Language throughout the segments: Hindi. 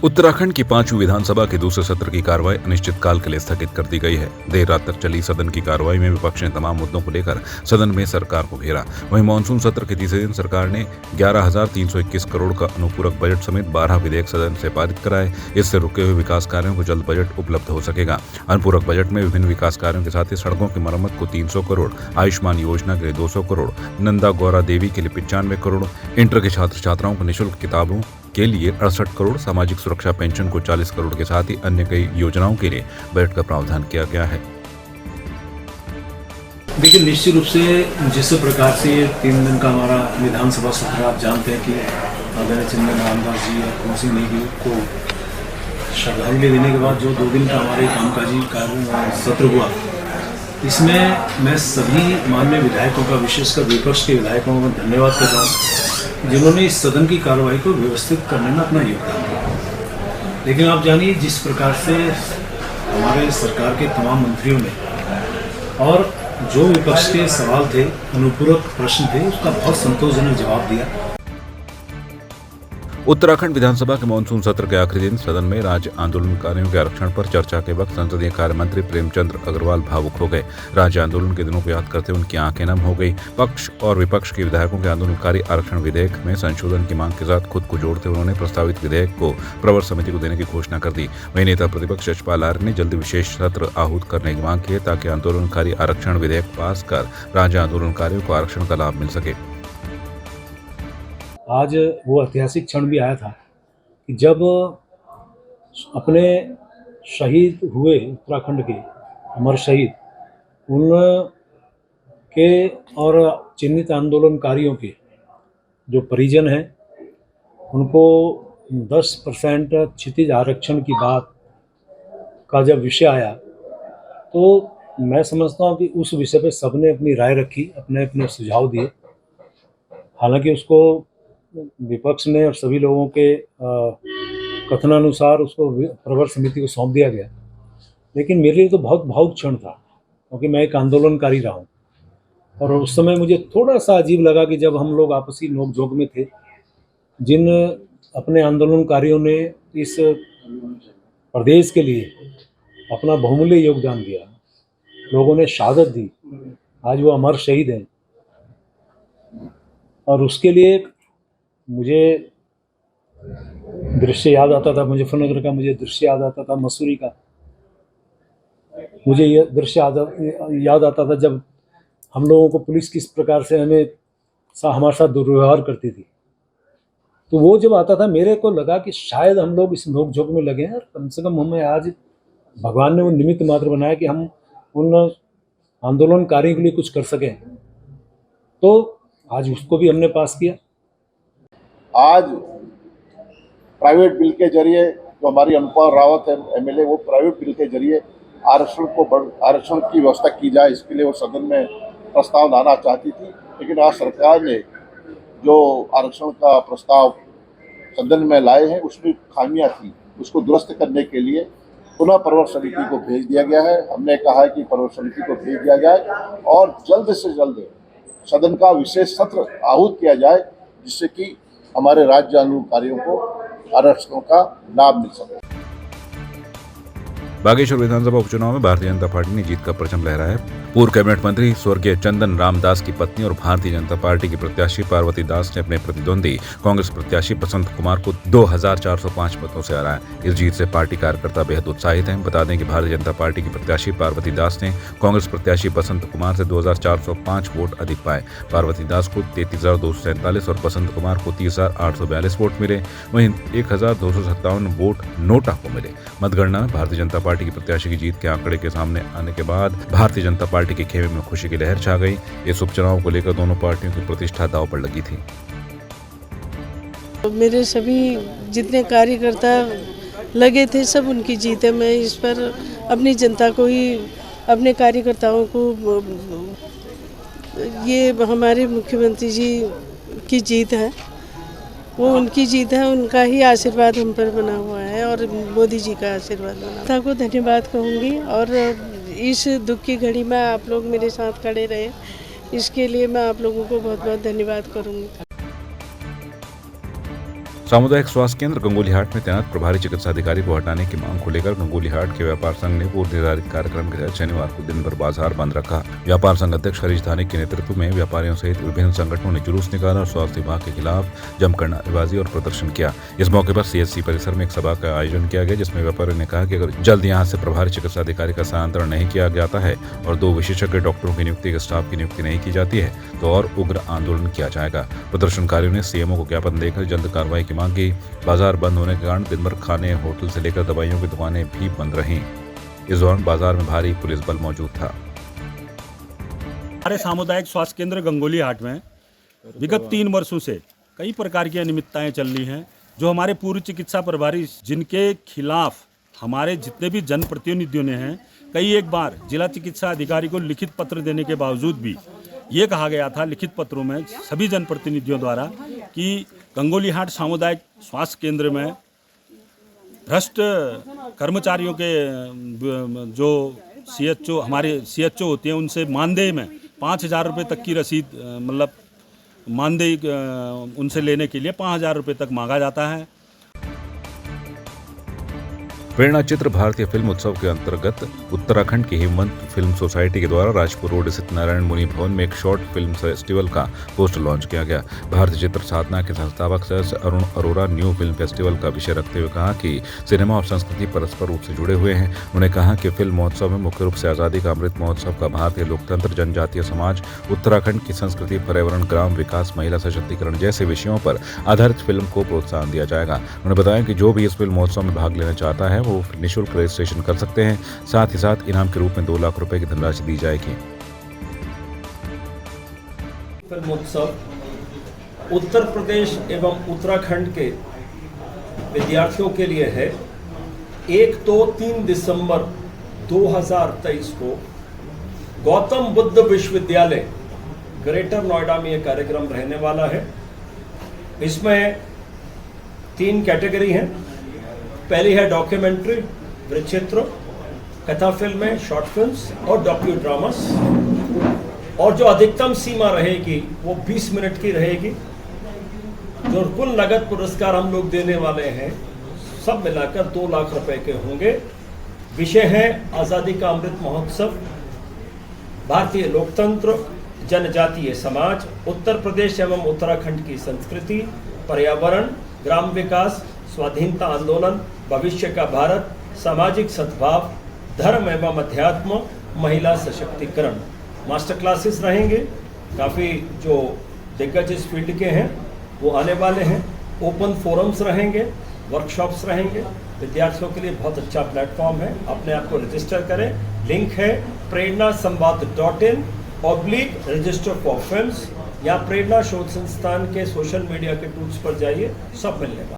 उत्तराखंड की 5वीं विधानसभा के दूसरे सत्र की कार्रवाई अनिश्चितकाल के लिए स्थगित कर दी गई है। देर रात तक चली सदन की कार्रवाई में विपक्ष ने तमाम मुद्दों को लेकर सदन में सरकार को घेरा। वहीं मानसून सत्र के तीसरे दिन सरकार ने 11,321 करोड़ का अनुपूरक बजट समेत 12 विधेयक सदन से पारित कराए। इससे रुके हुए विकास कार्यों को जल्द बजट उपलब्ध हो सकेगा। अनुपूरक बजट में विभिन्न विकास कार्यों के साथ ही सड़कों की मरम्मत को 300 करोड़, आयुष्मान योजना के लिए 200 करोड़, नंदा गौरा देवी के लिए 95 करोड़, इंटर के छात्र छात्राओं को निःशुल्क किताबों के लिए 68 करोड़, सामाजिक सुरक्षा पेंशन को 40 करोड़ के साथ ही अन्य कई योजनाओं के लिए बजट का प्रावधान किया गया है। देखिए, निश्चित रूप से जिस प्रकार से ये 3 दिन का हमारा विधानसभा सत्र, आप जानते हैं कि आदरणीय चंदन रामदास जी और कुंवर सिंह नेगी को श्रद्धांजलि देने के बाद जो 2 दिन का हमारे कामकाजी कार्य सत्र हुआ, इसमें मैं सभी माननीय विधायकों का, विशेषकर विपक्ष के विधायकों का धन्यवाद कर रहा हूँ जिन्होंने इस सदन की कार्रवाई को व्यवस्थित करने में अपना योगदान दिया। लेकिन आप जानिए, जिस प्रकार से हमारे सरकार के तमाम मंत्रियों ने और जो विपक्ष के सवाल थे, अनुपूरक प्रश्न थे, उसका बहुत संतोषजनक जवाब दिया। उत्तराखंड विधानसभा के मानसून सत्र के आखिरी दिन सदन में राज्य आंदोलनकारियों के आरक्षण पर चर्चा के वक्त संसदीय कार्य मंत्री प्रेमचंद अग्रवाल भावुक हो गए। राज्य आंदोलन के दिनों को याद करते उनकी आंखें नम हो गई। पक्ष और विपक्ष के विधायकों के आंदोलनकारी आरक्षण विधेयक में संशोधन की मांग के साथ खुद को जोड़ते उन्होंने प्रस्तावित विधेयक को प्रवर समिति को देने की घोषणा कर दी। वहीं नेता प्रतिपक्ष यशपाल आर्य ने जल्द विशेष सत्र आहूत करने की मांग की है ताकि आंदोलनकारी आरक्षण विधेयक पास कर राज्य आंदोलनकारियों को आरक्षण का लाभ मिल सके। आज वो ऐतिहासिक क्षण भी आया था कि जब अपने शहीद हुए उत्तराखंड के अमर शहीद, उनके और चिन्हित आंदोलनकारियों के जो परिजन हैं, उनको 10% क्षितिज आरक्षण की बात का जब विषय आया, तो मैं समझता हूँ कि उस विषय पे सबने अपनी राय रखी, अपने अपने सुझाव दिए। हालांकि उसको विपक्ष ने और सभी लोगों के कथनानुसार उसको प्रवर समिति को सौंप दिया गया, लेकिन मेरे लिए तो बहुत भावुक क्षण था क्योंकि मैं एक आंदोलनकारी रहा हूँ। और उस समय मुझे थोड़ा सा अजीब लगा कि जब हम लोग आपसी नोकझोंक में थे, जिन अपने आंदोलनकारियों ने इस प्रदेश के लिए अपना बहुमूल्य योगदान दिया, लोगों ने शहादत दी, आज वो अमर शहीद हैं, और उसके लिए मुझे दृश्य याद आता था, मुजफ्फरनगर का मुझे दृश्य याद आता था, मसूरी का मुझे ये दृश्य याद आता था जब हम लोगों को पुलिस किस प्रकार से हमारे साथ दुर्व्यवहार करती थी। तो वो जब आता था, मेरे को लगा कि शायद हम लोग इस नोकझोंक में लगे हैं, कम से कम हमें आज भगवान ने वो निमित्त मात्र बनाया कि हम उन आंदोलनकारियों के लिए कुछ कर सकें। तो आज उसको भी हमने पास किया। आज प्राइवेट बिल के जरिए जो हमारी अनुपमा रावत है एमएलए, वो प्राइवेट बिल के जरिए आरक्षण की व्यवस्था की जाए, इसके लिए वो सदन में प्रस्ताव लाना चाहती थी। लेकिन आज सरकार ने जो आरक्षण का प्रस्ताव सदन में लाए हैं, उसमें खामियां थी, उसको दुरुस्त करने के लिए पुनः प्रवर समिति को भेज दिया गया है। हमने कहा है कि प्रवर समिति को भेज दिया जाए और जल्द से जल्द सदन का विशेष सत्र आहूत किया जाए, जिससे कि हमारे राज्य आंदोलनकारियों को आरक्षणों का लाभ मिल सके। बागेश्वर विधानसभा उपचुनाव में भारतीय जनता पार्टी ने जीत का परचम लहराया है। पूर्व कैबिनेट मंत्री स्वर्गीय चंदन रामदास की पत्नी और भारतीय जनता पार्टी की प्रत्याशी पार्वती दास ने अपने प्रतिद्वंदी कांग्रेस प्रत्याशी बसंत कुमार को 2,405 मतों से हराया। इस जीत से पार्टी कार्यकर्ता बेहद उत्साहित हैं। बता दें कि भारतीय जनता पार्टी की प्रत्याशी पार्वती दास ने कांग्रेस प्रत्याशी बसंत कुमार से 2,405 वोट अधिक पाए। पार्वती दास को 33,247 और बसंत कुमार को 30,842 वोट मिले। वहीं 1,257 वोट नोटा को मिले। मतगणना में भारतीय जनता पार्टी की प्रत्याशी की जीत के आंकड़े के सामने आने के बाद भारतीय जनता पार्टी के खेमे में खुशी की लहर छा गई। इस उपचुनाव को लेकर दोनों पार्टियों की प्रतिष्ठा दांव पर लगी थी। मेरे सभी जितने कार्यकर्ता लगे थे, सब उनकी जीत है। मैं इस पर अपनी जनता को ही, अपने कार्यकर्ताओं को, ये हमारे मुख्यमंत्री जी की जीत है, वो उनकी जीत है, उनका ही आशीर्वाद हम पर बना हुआ है और मोदी जी का आशीर्वाद बना। जनता को धन्यवाद कहूँगी और इस दुख की घड़ी में आप लोग मेरे साथ खड़े रहे, इसके लिए मैं आप लोगों को बहुत बहुत धन्यवाद करूँगी। सामुदायिक स्वास्थ्य केंद्र गंगोलीहाट में तैनात प्रभारी चिकित्सा अधिकारी को हटाने की मांग को लेकर गंगोलीहाट के व्यापार संघ ने पूर्व निर्धारित कार्यक्रम के तहत शनिवार को दिन भर बाजार बंद रखा। व्यापार संघ अध्यक्ष हरीश धानिक के नेतृत्व में व्यापारियों सहित विभिन्न संगठनों ने जुलूस निकाला और स्वास्थ्य विभाग के खिलाफ जमकर नारेबाजी और प्रदर्शन किया। इस मौके पर CHC परिसर में एक सभा का आयोजन किया गया, जिसमें व्यापारियों ने कहा कि अगर जल्द यहाँ से प्रभारी चिकित्सा अधिकारी का स्थानांतरण नहीं किया जाता है और 2 विशेषज्ञ डॉक्टरों की नियुक्ति के स्टाफ की नियुक्ति नहीं की जाती है तो और उग्र आंदोलन किया जाएगा। प्रदर्शनकारियों ने CMO को ज्ञापन देकर जल्द कार्रवाई की मांग की। बाजार बंद होने के कारण दिन भर खाने, होटल से लेकर दवाइयों की दुकानें भी बंद रहीं। इस दौरान बाजार में भारी पुलिस बल मौजूद था। हमारे सामुदायिक स्वास्थ्य केंद्र गंगोलीहाट में विगत 3 वर्षों से कई प्रकार की अनियमितताएं चल रही हैं, जो हमारे पूर्व चिकित्सा प्रभारी जिनके खिलाफ हमारे जितने भी जनप्रतिनिधियों ने हैं, कई एक बार जिला चिकित्सा अधिकारी को लिखित पत्र देने के बावजूद भी ये कहा गया था लिखित पत्रों में सभी जनप्रतिनिधियों द्वारा कि गंगोलीहाट सामुदायिक स्वास्थ्य केंद्र में भ्रष्ट कर्मचारियों के जो CHO हमारे CHO होते हैं उनसे मानदेय में 5,000 रुपये तक की रसीद मतलब मानदेय उनसे लेने के लिए 5,000 रुपये तक मांगा जाता है। प्रेरणा चित्र भारतीय फिल्म उत्सव के अंतर्गत उत्तराखंड की हिमवंत फिल्म सोसाइटी के द्वारा राजपुर रोड स्थित नारायण मुनि भवन में एक शॉर्ट फिल्म फेस्टिवल का पोस्टर लॉन्च किया गया। भारतीय चित्र साधना के संस्थापक सदस्य Arun Arora new film festival का विषय रखते हुए कहा कि सिनेमा और संस्कृति परस्पर रूप से जुड़े हुए हैं। उन्होंने कहा कि फिल्म महोत्सव में मुख्य रूप से आज़ादी का अमृत महोत्सव का भारतीय लोकतंत्र, जनजातीय समाज, उत्तराखंड की संस्कृति, पर्यावरण, ग्राम विकास, महिला सशक्तिकरण जैसे विषयों पर आधारित फिल्म को प्रोत्साहन दिया जाएगा। उन्होंने बताया कि जो भी इस फिल्म महोत्सव में भाग लेना चाहता है वो निःशुल्क रजिस्ट्रेशन कर सकते हैं। साथ ही साथ इनाम के रूप में 2 लाख रुपए की धनराशि दी जाएगी। फिल्मोत्सव उत्तर प्रदेश एवं उत्तराखंड के विद्यार्थियों के लिए है। 1-3 दिसंबर 2023 को गौतम बुद्ध विश्वविद्यालय ग्रेटर नोएडा में यह कार्यक्रम रहने वाला है। इसमें 3 कैटेगरी हैं। पहली है डॉक्यूमेंट्री, वृत्तचित्र, कथा फिल्में, शॉर्ट फिल्म्स और डॉक्यू ड्रामास, और जो अधिकतम सीमा रहेगी वो 20 मिनट की रहेगी। जो कुल नगद पुरस्कार हम लोग देने वाले हैं सब मिलाकर 2 लाख रुपए के होंगे। विषय है आज़ादी का अमृत महोत्सव, भारतीय लोकतंत्र, जनजातीय समाज, उत्तर प्रदेश एवं उत्तराखंड की संस्कृति, पर्यावरण, ग्राम विकास, स्वाधीनता आंदोलन, भविष्य का भारत, सामाजिक सद्भाव, धर्म एवं अध्यात्म, महिला सशक्तिकरण। मास्टर क्लासेस रहेंगे। काफ़ी जो दिग्गज इस फील्ड के हैं वो आने वाले हैं। ओपन फोरम्स रहेंगे, वर्कशॉप्स रहेंगे। विद्यार्थियों के लिए बहुत अच्छा प्लेटफॉर्म है। अपने आप को रजिस्टर करें। लिंक है prernasamvad.in/register for films या प्रेरणा शोध संस्थान के सोशल मीडिया के टूल्स पर जाइए, सब मिलने वाला।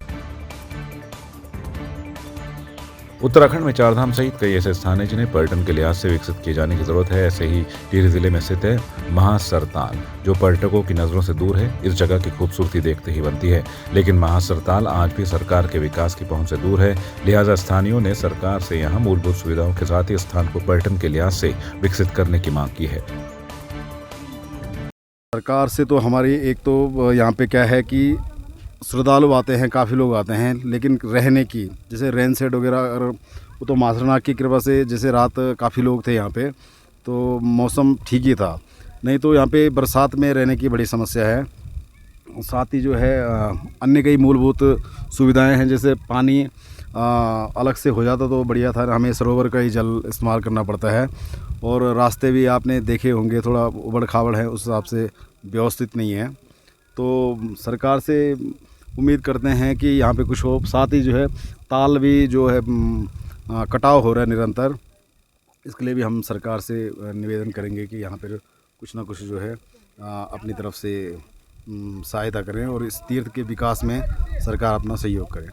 उत्तराखंड में चारधाम सहित कई ऐसे स्थान हैं जिन्हें पर्यटन के लिहाज से विकसित किए जाने की जरूरत है। ऐसे ही टिहरी जिले में स्थित है महासरताल, जो पर्यटकों की नजरों से दूर है। इस जगह की खूबसूरती देखते ही बनती है, लेकिन महासरताल आज भी सरकार के विकास की पहुंच से दूर है। लिहाजा स्थानीयों ने सरकार से यहाँ मूलभूत सुविधाओं के साथ ही स्थान को पर्यटन के लिहाज से विकसित करने की मांग की है। सरकार से तो हमारी एक तो यहाँ पे क्या है कि श्रद्धालु आते हैं, काफ़ी लोग आते हैं, लेकिन रहने की जैसे रेन सेट वगैरह, अगर वो तो मासरनाग की कृपा से जैसे रात काफ़ी लोग थे यहाँ पे तो मौसम ठीक ही था, नहीं तो यहाँ पे बरसात में रहने की बड़ी समस्या है। साथ ही जो है अन्य कई मूलभूत सुविधाएं हैं, जैसे पानी अलग से हो जाता तो बढ़िया था, हमें सरोवर का ही जल इस्तेमाल करना पड़ता है। और रास्ते भी आपने देखे होंगे थोड़ा उबड़ खाबड़ है, उस हिसाब से व्यवस्थित नहीं है। तो सरकार से उम्मीद करते हैं कि यहाँ पे कुछ हो। साथ ही जो है ताल भी जो है कटाव हो रहा है निरंतर, इसके लिए भी हम सरकार से निवेदन करेंगे कि यहाँ पर कुछ ना कुछ जो है अपनी तरफ से सहायता करें और इस तीर्थ के विकास में सरकार अपना सहयोग करे।